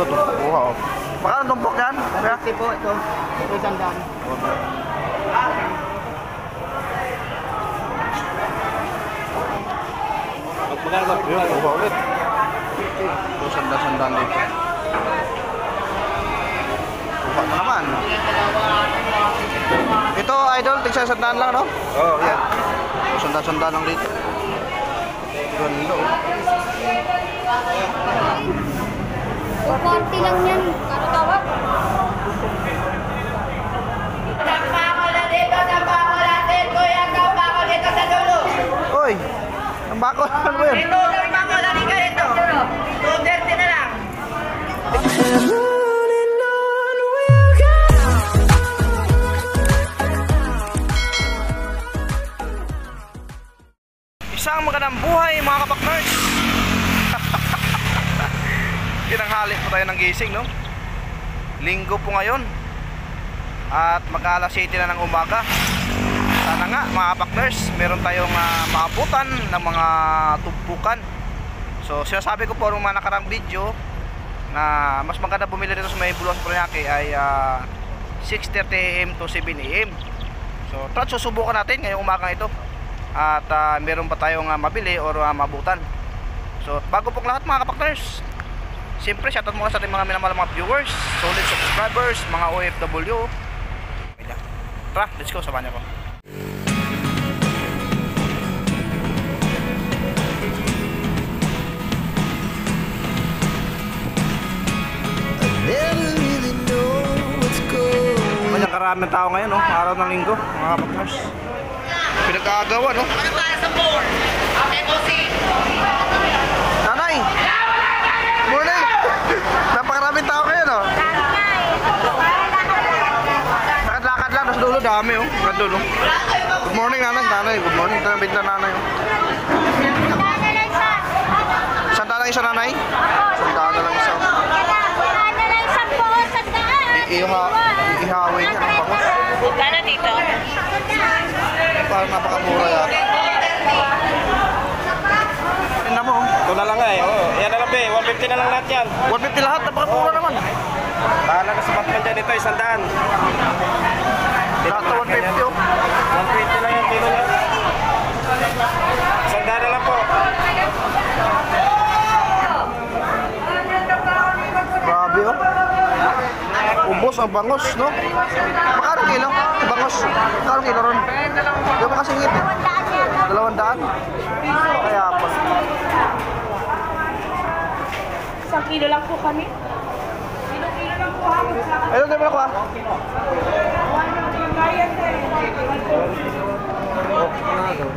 Ito, tumpok oh. Baka tumpok yan? Kaya? Po ito. Ito sandaan. Magkano ba? Yun, tuha ulit. Ito, sandaan dito. Tuha na naman. Ito, idol, tigsasandaan lang, no? Oo, yan. Sandaan lang dito. Ganda, oh. Konti lang yan. Karatawag. Tambako natin, kuya. Tambako dito sa dulo. Uy! Tambako, ano ba yun? Ito, tambako natin ka dito. 230 na lang. Isang magandang buhay mga kapakners. Tinanghali po tayo ng gising, no? Linggo po ngayon. At mag-alas 7 na ng umaga. Sana nga mga kapakners, meron tayong maabutan ng mga tumpukan. So sinasabi ko po nung mga nakarang video na mas maganda bumili dito sa may Buluan Paranaque ay 6:30 AM to 7 AM. So susubukan natin ngayong umagang ito. At meron pa tayong mabili or mabutan. So bago pong lahat mga kapakners, siyempre shoutout muna sa ating mga minamahal mga viewers, solid subscribers, mga OFW. Tara, let's go, samahan niyo ako. Manyang karaming tao ngayon, no? Araw ng linggo, mga kapakners. Pinag-aagawa, no? Ano tayo sa board? Okay, bossy. Nanay! Morning! Napakaraming tao kayo, no? Lakad-lakad lang, nasa dulo, dami, oh. Nasa dulo. Good morning, nanay. Nanay, good morning. Tanabit na nanay, oh. Sandaan lang isa, nanay? Sandaan na lang isa. Ihawin niya ng bangos. Kano dito? Parang napakamura yata. Tingnan mo, oh. Ito na lang nga eh. Oh, yan na lang be. 150 na lang lahat yan. 150 lahat, napakamura naman. Bahala ka sa Batman dyan. Ito, 100. Lahat na 150, oh. 120 lang yung kilo niya. 100 na lang po. Grabe, oh. Ubos ang bangos, no? Makano kilo? Bangos. Makano kilo ron? Di ba kasingit, eh? 200? Kaya po. Isang kilo lang po kami. Kilo lang po kami. Ayun, di ba ako, ah?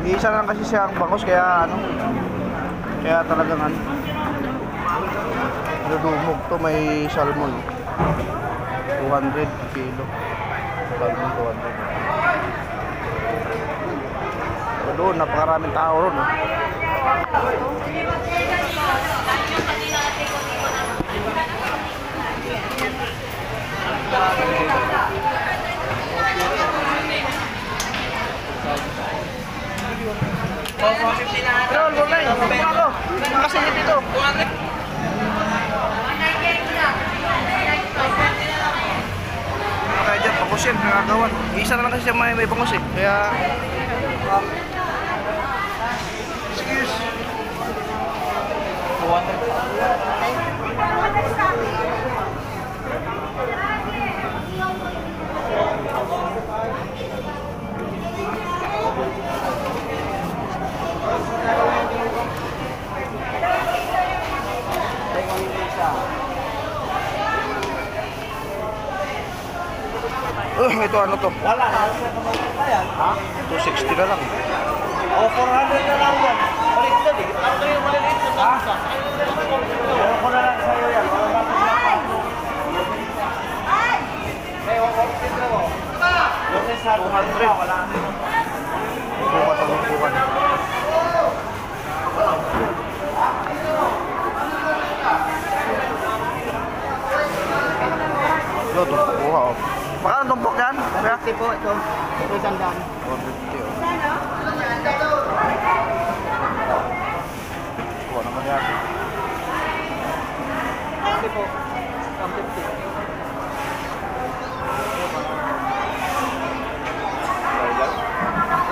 Isa na lang kasi siya ang bangos, kaya ano? Kaya talagang ano? Dumog to, may salmon. 200 kilo. Salmon 200. So doon, napakaraming tao ron. Pero, Lulay, ako. Nakasingit dito. Kaya dyan, bangos yan, nakagawan. Isa na lang kasi siya may bangos, eh. Kaya... excuse. Ito ano to? Wala. Ha? 260 na lang. O, 400 na lang yan. Baliktad eh. Ako yung maliliit sa tansa. Ewan ko na lang sa'yo yan. Wala ba ay! Ewan ko na mo. Yung isa 200. Wala. Bukat ang bukat. Ito, tumpok, oh. Baka tumpok yan? Kaya? 150 po ito. Ito sandaan. 150, oh. Kuha naman yan. 150 po.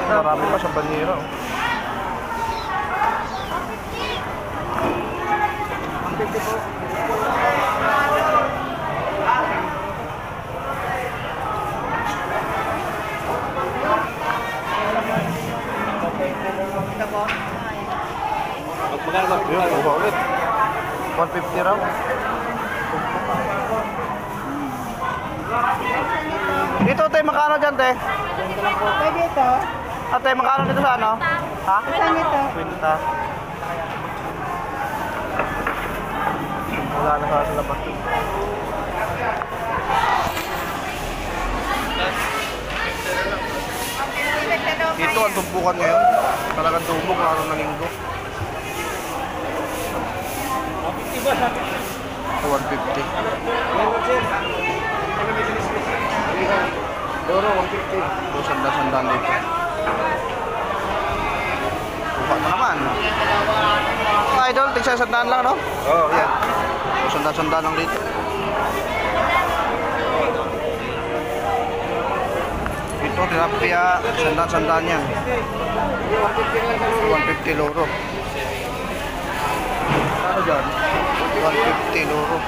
Marami pa sa banyera. Oh. Magkano ba? Yun, kuha ulit. 150 raw. Dito, te, makano dyan, te? Pwede ito. Ate, makano dito sa ano? Ha? Saan ito? 20. Wala na sa labas. Dito ang tumpukan ngayon. Talagang tumbok araw ng linggo. 150. Doro, 150. Ito, sandal dito. Kuha na naman. Idol, tigsa sandaan lang, no? Oo, yan. Ito, sandal lang dito. Ito, tilapia, sandaan yan. 150 loro. Ano dyan? 150 loro.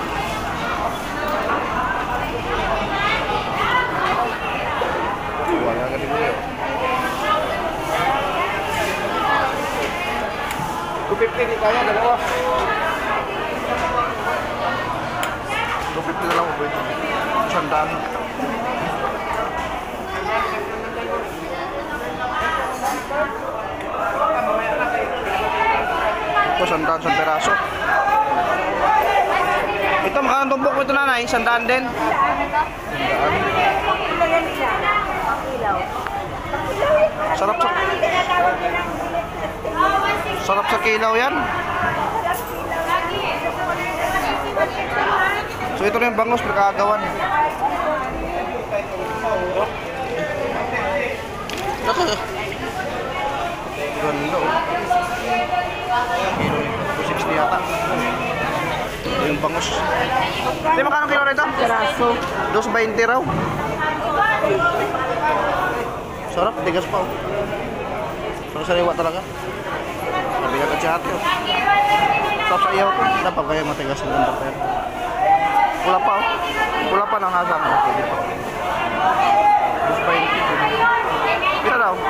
Wala ka din mo yun. 250 di kaya, dalawa. 250 na lang ako ito. Sandaan. Ito, sandaan sa peraso. Ito, makakang tumbok mo ito, nanay. Sandaan din. Sarap sa... Sarap sa kilaw yan. So ito na yung bangos pinakagawan. Ganda oh. Kilo 260 yata. Ito yung bangos. Hindi makano kilo rito? Piraso. 220 raw. Sarap, tigas pa oh. Sarap sariwa talaga. Sabi ka si ate oh. Sarap sa iyaw ko. Dapat kaya matigas ng ganda pa yan. Pula pa oh. Pula pa nang nasa ako. Pwede pa. 220. Kira daw? 9.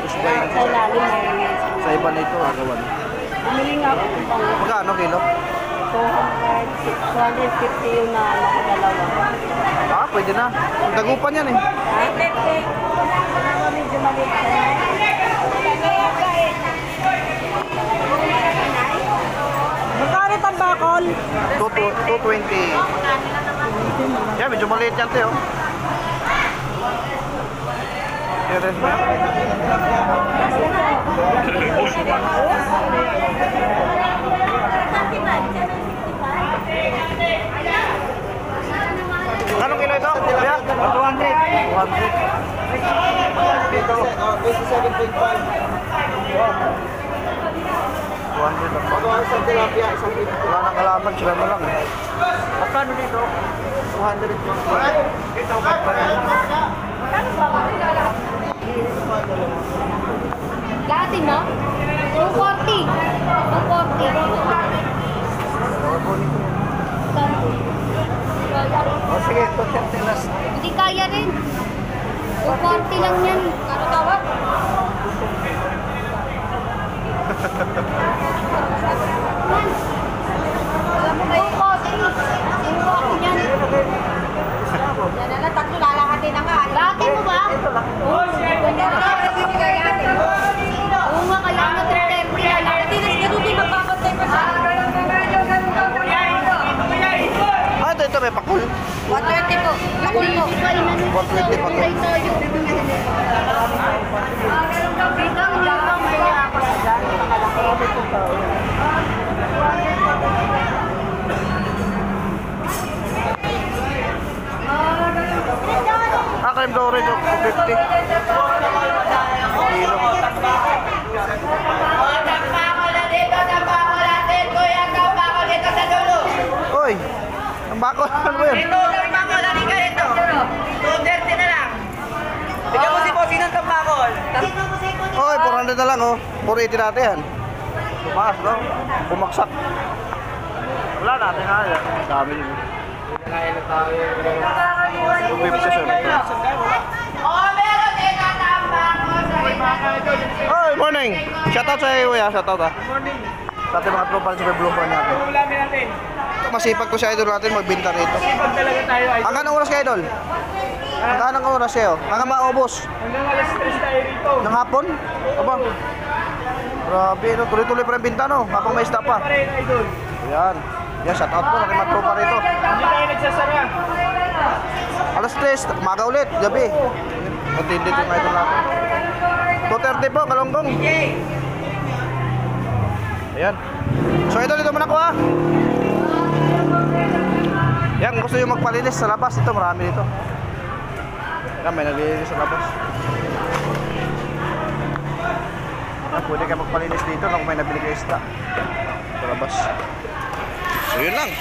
220. Sa ilalim na yun. Sa iba na ito, agawan. Bumili nga ako ng bango. Magkano kilo? 250 yung na ano ko dalawa. Ah, pwede na. Dagupan yan eh. Ha? Medyo maliit na. Magkano itang bakol? 220. Yan, medyo maliit yan, te, oh. Yan rin. Anong kilo ito? Kuya? 200. 200 lang. Pagawa sa tilapia, isang kilo. Wala nang kalaban, sila na lang eh. Magkano dito? 200. Ito, Lahatin mo? 240. 240. Oh, sige, 230 last. Hindi kaya rin. 240 lang yan. Ano tawag? Alam mo kayo? 240 yan. Yan na lang, tatlo lalahatin na nga. Lahatin mo ba? Ito lang. Oo nga, kaya nga 330 na lang. Hindi na ganun din magkakantay pa siya. Ah, ito may pakul. 120 po. Pakul po. 120 pakul. Ah, creme dore ito, 250. Kilo. Oy, ang bako, ano ba yun? Ito, ang mga lalika ito. 400 na lang oh. 480 natin yan. Tumaas no? Bumaksak. Wala natin na yan. Dami yun. Oh, meron din natambak ko sa Hey, morning! Shoutout sa iyo kuya, shoutout ah. Morning. Sa ating mga tropa sa Blue Bar natin. Ulamin natin. Masipag ko sa idol natin magbenta rito. Sipag talaga tayo ay. Hanggang anong oras kayo idol? Hanggang anong oras kayo? Hanggang maubos? Hanggang alas 3 tayo rito. Ng hapon? Aba. Grabe no, tuloy-tuloy pa rin binta no, habang may stop pa. Pa rin, idol. Ayan. Yan, shoutout po, laki mga tropa rito. Hindi tayo nagsasara. Alas 3, umaga ulit, gabi. Matindi yung idol natin. 2:30 po, Kalonggong. Ayan. So idol, dito muna ko ha. Yan, kung gusto yung magpalinis sa labas, ito marami dito. Yan, may naglilinis sa labas. Yan, pwede kayo magpalinis dito kung may nabili kayo isda sa labas. So yun lang.